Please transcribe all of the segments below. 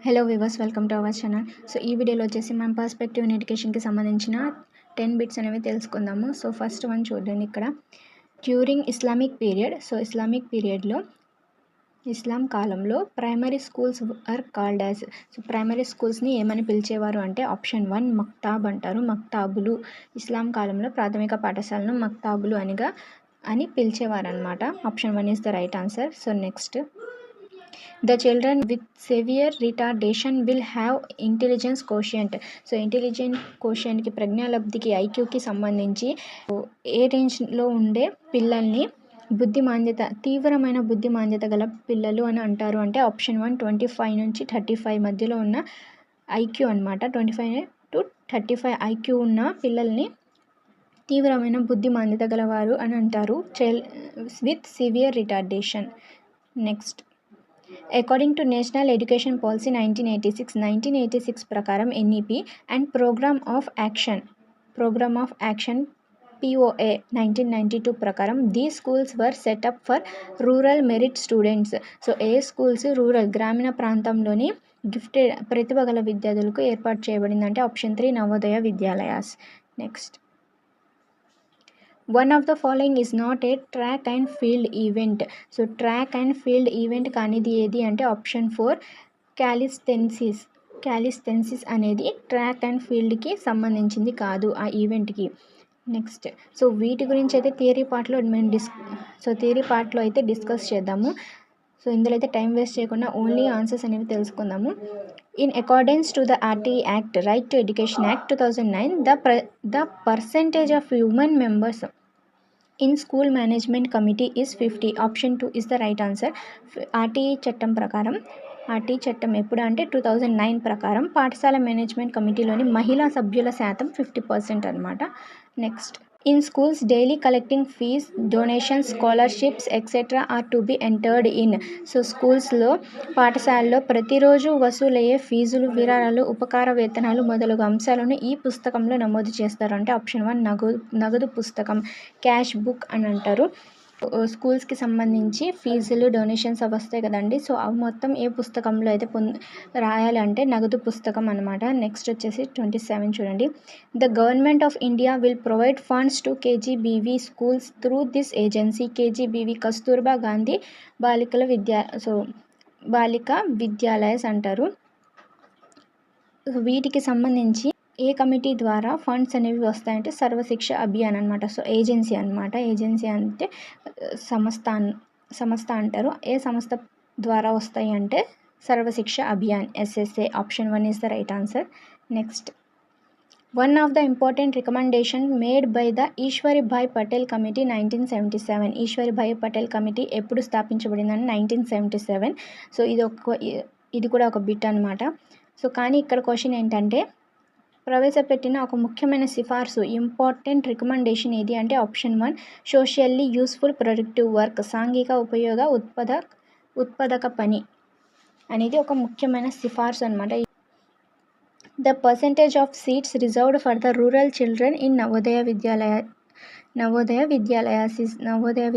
Hello viewers, welcome to our channel. So ఈ వీడియోలో వచ్చేసి మనం పర్స్పెక్టివ్ ఇన్ ఎడ్యుకేషన్కి సంబంధించిన 10 బిట్స్ అనేవి తెలుసుకుందాము. సో ఫస్ట్ వన్ చూడండి ఇక్కడ. During Islamic period, so Islamic పీరియడ్లో ఇస్లాం కాలంలో primary schools are called as, so primary స్కూల్స్ని ఏమని పిలిచేవారు అంటే ఆప్షన్ 1 మక్తాబ్ అంటారు. మక్తాబులు, ఇస్లాం కాలంలో ప్రాథమిక పాఠశాలను మక్తాబులు అని పిలిచేవారు అనమాట. Option 1 is the right answer. So next, the children with severe retardation will have intelligence quotient. సో ఇంటెలిజెంట్ కోషియంట్కి, ప్రజ్ఞాలబ్ధికి, ఐక్యూకి సంబంధించి ఏ రేంజ్లో ఉండే పిల్లల్ని తీవ్రమైన బుద్ధిమాంద్యత గల పిల్లలు అని అంటారు అంటే ఆప్షన్ 1 25 నుంచి 35 మధ్యలో ఉన్న ఐక్యూ అనమాట. 25 to 35 ఐక్యూ ఉన్న పిల్లల్ని తీవ్రమైన బుద్ధిమాంద్యత గలవారు అని అంటారు, with severe retardation. Next, according to National Education Policy 1986 ప్రకారం NEP and programme of action POA 1992 ప్రకారం the schools were set up for rural merit students. So a schools గ్రామీణ ప్రాంతంలోని గిఫ్టెడ్ ప్రతిభ గల విద్యార్థులకు ఏర్పాటు చేయబడిందంటే option 3 Navodaya Vidyalayas. Next, one of the following is not a track and field event. So track and field event కానిది ఏది అంటే ఆప్షన్ 4 క్యాలిస్థెన్సిస్ అనేది ట్రాక్ అండ్ ఫీల్డ్కి సంబంధించింది కాదు, ఆ ఈవెంట్కి. నెక్స్ట్, సో వీటి గురించి అయితే థియరీ పార్ట్లో అయితే డిస్కస్ చేద్దాము. సో ఇందులో అయితే టైం వేస్ట్ చేయకుండా ఓన్లీ ఆన్సర్స్ అనేవి తెలుసుకుందాము. In accordance to the RTE act, right to education act 2009, the percentage of women members in school management committee is 50. Option 2 is the right answer. RTE చట్టం ఎప్పుడు అంటే 2009 ప్రకారం పాఠశాల మేనేజ్మెంట్ కమిటీలోని మహిళా సభ్యుల శాతం 50% అనమాట. Next, in schools daily collecting fees, donations, scholarships etcetera are to be entered in. So స్కూల్స్లో, పాఠశాలలో ప్రతిరోజు వసూలయ్యే ఫీజులు, విరాళాలు, ఉపకార వేతనాలు మొదలగు అంశాలను ఈ పుస్తకంలో నమోదు చేస్తారు అంటే ఆప్షన్ 1 నగదు పుస్తకం, క్యాష్ బుక్ అని అంటారు. స్కూల్స్కి సంబంధించి ఫీజులు, డొనేషన్స్ అవి వస్తాయి కదండి. సో అవి మొత్తం ఏ పుస్తకంలో అయితే రాయాలి అంటే నగదు పుస్తకం అనమాట. నెక్స్ట్ వచ్చేసి 27 చూడండి. The government of India will provide funds to KGBV schools through this agency. KGBV Kasturba Gandhi Balika Vidyalayas అంటారు. వీటికి సంబంధించి ఏ కమిటీ ద్వారా ఫండ్స్ అనేవి వస్తాయంటే సర్వశిక్ష అభియాన్ అనమాట. సో ఏజెన్సీ అనమాట. ఏజెన్సీ అంటే సంస్థ అంటారు. ఏ సంస్థ ద్వారా వస్తాయి అంటే Sarva Shiksha Abhiyan, SSA. Option 1 is the right answer. Next, one of the important recommendation made by the Ishwaribhai Patel committee 1977. Ishwaribhai Patel committee ఎప్పుడు స్థాపించబడిందని 1977. సో ఇది కూడా ఒక బిట్ అనమాట. సో కానీ ఇక్కడ క్వశ్చన్ ఏంటంటే ప్రవేశపెట్టిన ఒక ముఖ్యమైన సిఫార్సు, ఇంపార్టెంట్ రికమెండేషన్ ఏది అంటే option 1 socially useful productive work, సాంఘిక ఉపయోగ ఉత్పాదక పని అనేది ఒక ముఖ్యమైన సిఫార్సు అనమాట. The percentage of seats reserved for the rural children in Navodaya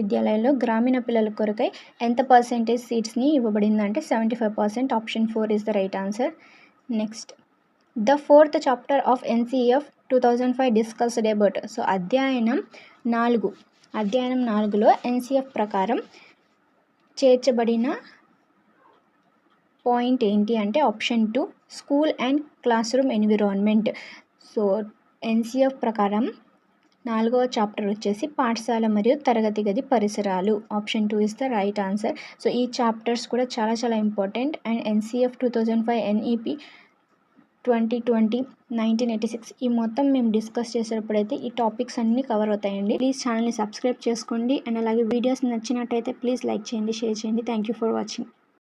విద్యాలయాల్లో గ్రామీణ పిల్లల కొరకై ఎంత పర్సెంటేజ్ సీట్స్ని ఇవ్వబడిందంటే 75%. Option 4 is the right answer. Next, the 4th chapter of NCEF 2005 discussed about. So అధ్యాయం 4లో NCF ప్రకారం చేర్చబడిన పాయింట్ ఏంటి అంటే option 2 school and classroom environment. So NCF ప్రకారం 4వ చాప్టర్ వచ్చేసి పాఠశాల మరియు తరగతి గది పరిసరాలు. Option 2 is the right answer. So ఈ చాప్టర్స్ కూడా చాలా చాలా ఇంపార్టెంట్. అండ్ NCF 2005, NEP 2020, 1986 ఈ మొత్తం మేము డిస్కస్ చేసేటప్పుడైతే ఈ టాపిక్స్ అన్నీ కవర్ అవుతాయండి. ప్లీజ్ ఛానల్ని సబ్స్క్రైబ్ చేసుకోండి. అండ్ అలాగే వీడియోస్ నచ్చినట్టయితే ప్లీజ్ లైక్ చేయండి, షేర్ చేయండి. Thank you for watching.